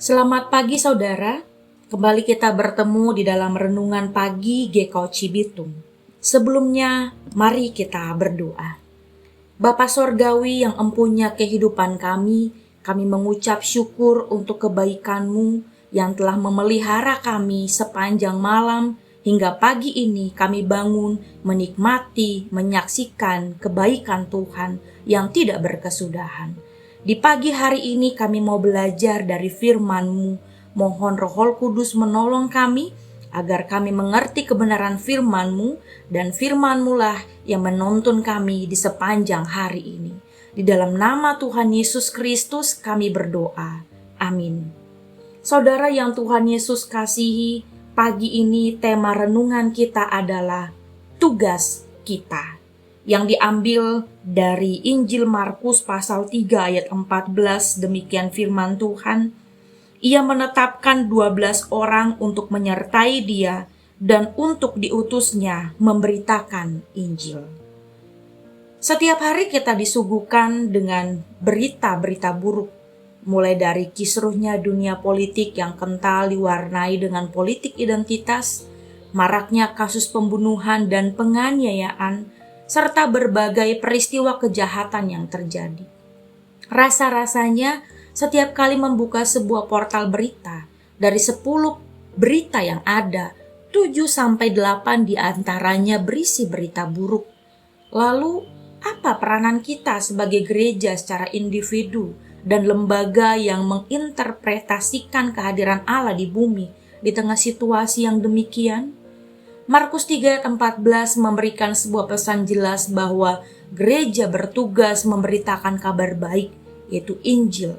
Selamat pagi saudara, kembali kita bertemu di dalam renungan pagi GKO Cibitung. Sebelumnya, mari kita berdoa. Bapa Sorgawi yang empunya kehidupan kami mengucap syukur untuk kebaikan-Mu yang telah memelihara kami sepanjang malam hingga pagi ini kami bangun menikmati, menyaksikan kebaikan Tuhan yang tidak berkesudahan. Di pagi hari ini kami mau belajar dari firman-Mu. Mohon Roh Kudus menolong kami agar kami mengerti kebenaran firman-Mu, dan firman-Mu lah yang menuntun kami di sepanjang hari ini. Di dalam nama Tuhan Yesus Kristus kami berdoa. Amin. Saudara yang Tuhan Yesus kasihi, pagi ini tema renungan kita adalah tugas kita, yang diambil dari Injil Markus pasal 3 ayat 14. Demikian firman Tuhan. Ia menetapkan 12 orang untuk menyertai dia dan untuk diutusnya memberitakan Injil. Setiap hari kita disuguhkan dengan berita-berita buruk, mulai dari kisruhnya dunia politik yang kental diwarnai dengan politik identitas, maraknya kasus pembunuhan dan penganiayaan, serta berbagai peristiwa kejahatan yang terjadi. Rasa-rasanya setiap kali membuka sebuah portal berita, dari 10 berita yang ada, 7-8 diantaranya berisi berita buruk. Lalu, apa peranan kita sebagai gereja secara individu dan lembaga yang menginterpretasikan kehadiran Allah di bumi di tengah situasi yang demikian? Markus 3 ayat 14 memberikan sebuah pesan jelas bahwa gereja bertugas memberitakan kabar baik, yaitu Injil.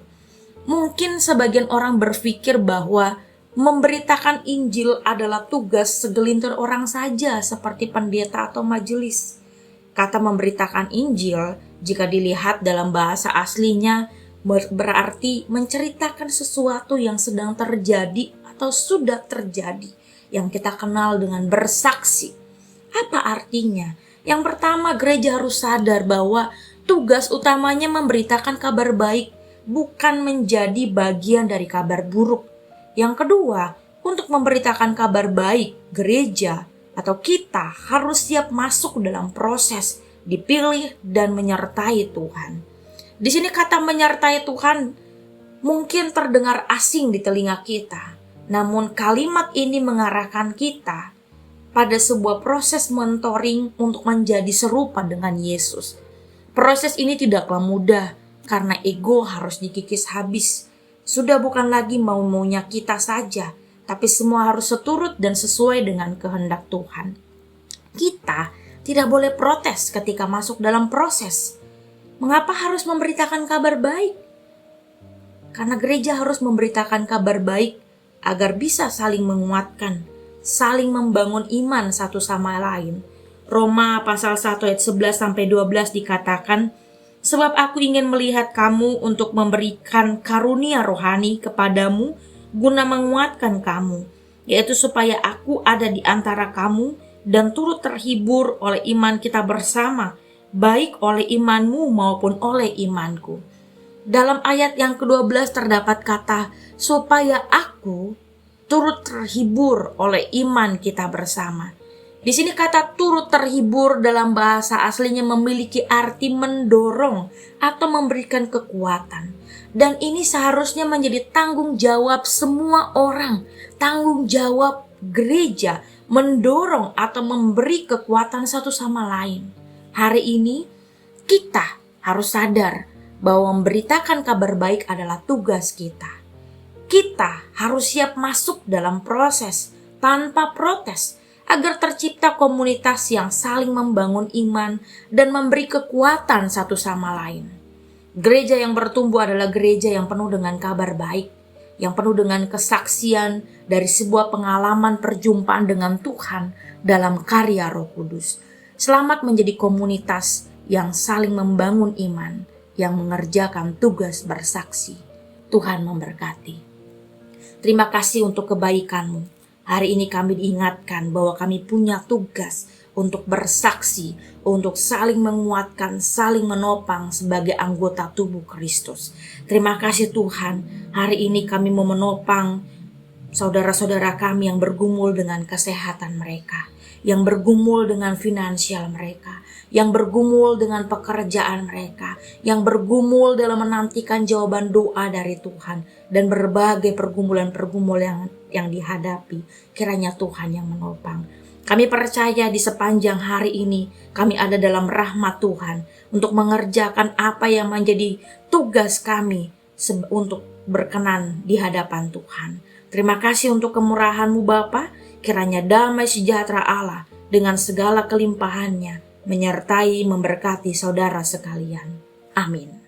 Mungkin sebagian orang berpikir bahwa memberitakan Injil adalah tugas segelintir orang saja seperti pendeta atau majelis. Kata memberitakan Injil, jika dilihat dalam bahasa aslinya, berarti menceritakan sesuatu yang sedang terjadi atau sudah terjadi, yang kita kenal dengan bersaksi. Apa artinya? Yang pertama, gereja harus sadar bahwa tugas utamanya memberitakan kabar baik, bukan menjadi bagian dari kabar buruk. Yang kedua, untuk memberitakan kabar baik, gereja atau kita harus siap masuk dalam proses dipilih dan menyertai Tuhan. Di sini kata menyertai Tuhan mungkin terdengar asing di telinga kita. Namun kalimat ini mengarahkan kita pada sebuah proses mentoring untuk menjadi serupa dengan Yesus. Proses ini tidaklah mudah karena ego harus dikikis habis. Sudah bukan lagi mau-maunya kita saja, tapi semua harus seturut dan sesuai dengan kehendak Tuhan. Kita tidak boleh protes ketika masuk dalam proses. Mengapa harus memberitakan kabar baik? Karena gereja harus memberitakan kabar baik agar bisa saling menguatkan, saling membangun iman satu sama lain. Roma pasal 1 ayat 11-12 dikatakan, sebab aku ingin melihat kamu untuk memberikan karunia rohani kepadamu guna menguatkan kamu, yaitu supaya aku ada di antara kamu dan turut terhibur oleh iman kita bersama, baik oleh imanmu maupun oleh imanku. Dalam ayat yang ke-12 terdapat kata, supaya aku turut terhibur oleh iman kita bersama. Di sini kata turut terhibur dalam bahasa aslinya memiliki arti mendorong atau memberikan kekuatan. Dan ini seharusnya menjadi tanggung jawab semua orang, tanggung jawab gereja, mendorong atau memberi kekuatan satu sama lain. Hari ini kita harus sadar bahwa memberitakan kabar baik adalah tugas kita. Kita harus siap masuk dalam proses tanpa protes agar tercipta komunitas yang saling membangun iman dan memberi kekuatan satu sama lain. Gereja yang bertumbuh adalah gereja yang penuh dengan kabar baik, yang penuh dengan kesaksian dari sebuah pengalaman perjumpaan dengan Tuhan dalam karya Roh Kudus. Selamat menjadi komunitas yang saling membangun iman, yang mengerjakan tugas bersaksi. Tuhan memberkati. Terima kasih untuk kebaikan-Mu. Hari ini kami diingatkan bahwa kami punya tugas untuk bersaksi, untuk saling menguatkan, saling menopang sebagai anggota tubuh Kristus. Terima kasih Tuhan, hari ini kami mau menopang saudara-saudara kami yang bergumul dengan kesehatan mereka, yang bergumul dengan finansial mereka, yang bergumul dengan pekerjaan mereka, yang bergumul dalam menantikan jawaban doa dari Tuhan, dan berbagai pergumulan-pergumulan yang dihadapi. Kiranya Tuhan yang menopang. Kami percaya di sepanjang hari ini kami ada dalam rahmat Tuhan untuk mengerjakan apa yang menjadi tugas kami untuk berkenan di hadapan Tuhan. Terima kasih untuk kemurahan-Mu Bapa. Kiranya damai sejahtera Allah dengan segala kelimpahannya menyertai memberkati saudara sekalian. Amin.